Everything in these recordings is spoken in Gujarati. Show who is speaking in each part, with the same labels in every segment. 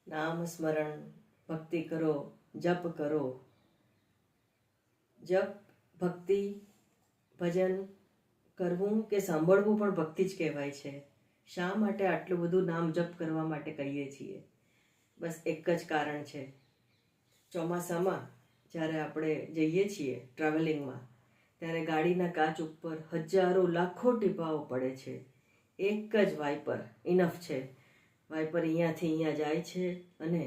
Speaker 1: નામ સ્મરણ, ભક્તિ કરો, જપ કરો. જપ, ભક્તિ, ભજન કરવું કે સાંભળવું પણ ભક્તિ જ કહેવાય છે. શા માટે આટલું બધું નામ જપ કરવા માટે કહીએ છીએ? બસ એક જ કારણ છે. ચોમાસામાં જ્યારે આપણે જઈએ છીએ ટ્રાવેલિંગમાં, ત્યારે ગાડીના કાચ ઉપર હજારો લાખો ટીપાઓ પડે છે. એક જ વાઇપર ઇનફ છે. વાઇપર અહીંયાથી અહીંયા જાય છે અને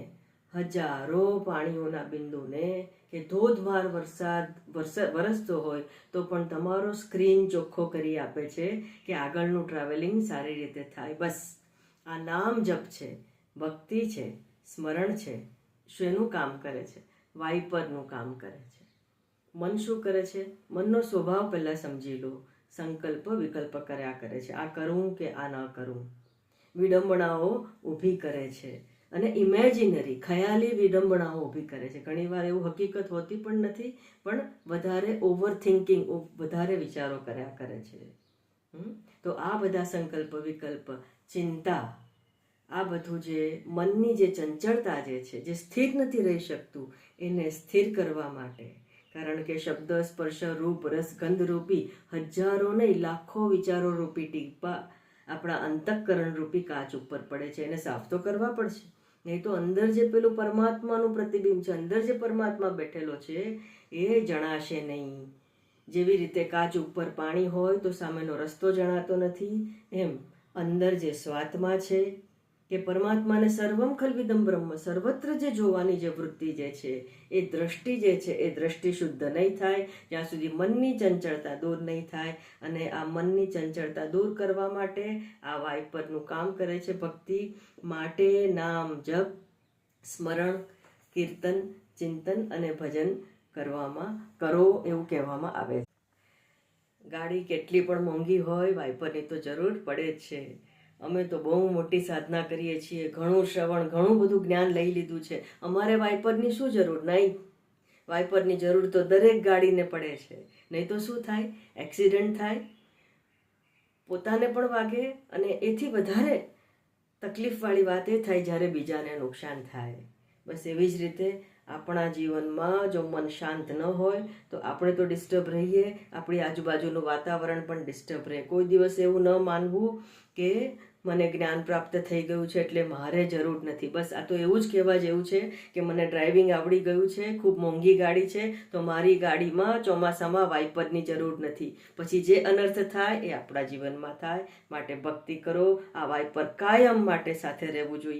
Speaker 1: હજારો પાણીઓના બિંદુને કે ધોધમાર વરસાદ વરસતો હોય તો પણ તમારો સ્ક્રીન ચોખ્ખો કરી આપે છે કે આગળનું ટ્રાવેલિંગ સારી રીતે થાય. બસ આ નામ જપ છે, ભક્તિ છે, સ્મરણ છે. શેનું કામ કરે છે? વાઇપરનું કામ કરે છે. મન શું કરે છે? મનનો સ્વભાવ પહેલાં સમજી લો. સંકલ્પ વિકલ્પ કર્યા કરે છે. આ કરું કે આ ન કરું. વિડંબણાઓ ઊભી કરે છે અને ઇમેજિનરી ખયાલી વિડંબણાઓ ઊભી કરે છે. ઘણીવાર એવું હકીકત હોતી પણ નથી, પણ વધારે ઓવર થિંકિંગ, વધારે વિચારો કર્યા કરે છે. તો આ બધા સંકલ્પ વિકલ્પ, ચિંતા, આ બધું જે મનની જે ચંચળતા જે સ્થિર નથી રહી શકતું, એને સ્થિર કરવા માટે, કારણ કે શબ્દ સ્પર્શ રૂપ રસ ગંધ રૂપી હજારો નહીં લાખો વિચારો રૂપી ટીપા આપણા અંતઃકરણ રૂપી કાચ ઉપર પડે છે. એને સાફ તો કરવા પડશે, નહીં તો અંદર જે પેલું પરમાત્માનું પ્રતિબિંબ છે, અંદર જે પરમાત્મા બેઠેલો છે એ જણાશે નહીં. જેવી રીતે કાચ ઉપર પાણી હોય તો સામેનો રસ્તો જણાતો નથી, એમ અંદર જે સ્વાત્મા છે કે પરમાત્માને સર્વમ ખલ્વિદમ બ્રહ્મ, સર્વત્ર જે જોવાની જે વૃત્તિ જે છે, એ દ્રષ્ટિ જે છે, એ દ્રષ્ટિ શુદ્ધ નહીં થાય જ્યાં સુધી મનની ચંચળતા દૂર નહીં થાય. અને આ મનની ચંચળતા દૂર કરવા માટે આ વાઇપરનું કામ કરે છે. ભક્તિ માટે નામ જપ, સ્મરણ, કીર્તન, ચિંતન અને ભજન કરવામાં કરો એવું કહેવામાં આવે છે. ગાડી કેટલી પણ મોંઘી હોય, વાઇપરની તો જરૂર પડે જ છે. અમે તો બહુ મોટી સાધના કરીએ છીએ, ઘણું શ્રવણ, ઘણું બધું જ્ઞાન લઈ લીધું છે. અમારે વાઇપરની શું જરૂર? નહીં, વાઇપરની જરૂર તો દરેક ગાડીને પડે છે. નહીં તો શું થાય? એક્સિડન્ટ થાય, પોતાને પણ વાગે, અને એથી વધારે તકલીફવાળી વાત એ થાય જ્યારે બીજાને નુકસાન થાય. બસ એવી જ રીતે આપણા જીવનમાં જો મન શાંત ન હોય તો આપણે તો ડિસ્ટર્બ રહીએ, આપણી આજુબાજુનું વાતાવરણ પણ ડિસ્ટર્બ રહે. કોઈ દિવસ એવું ન માનવું કે મને જ્ઞાન પ્રાપ્ત થઈ ગયું છે એટલે મારે જરૂર નથી. બસ આ તો એવું જ કહેવા જેવું છે કે મને ડ્રાઇવિંગ આવડી ગયું છે, ખૂબ મોંઘી ગાડી છે, તો મારી ગાડીમાં ચોમાસામાં વાઇપરની જરૂર નથી. પછી જે અનર્થ થાય એ આપણા જીવનમાં થાય. માટે ભક્તિ કરો. આ વાઇપર કાયમ માટે સાથે રહેવું જોઈએ.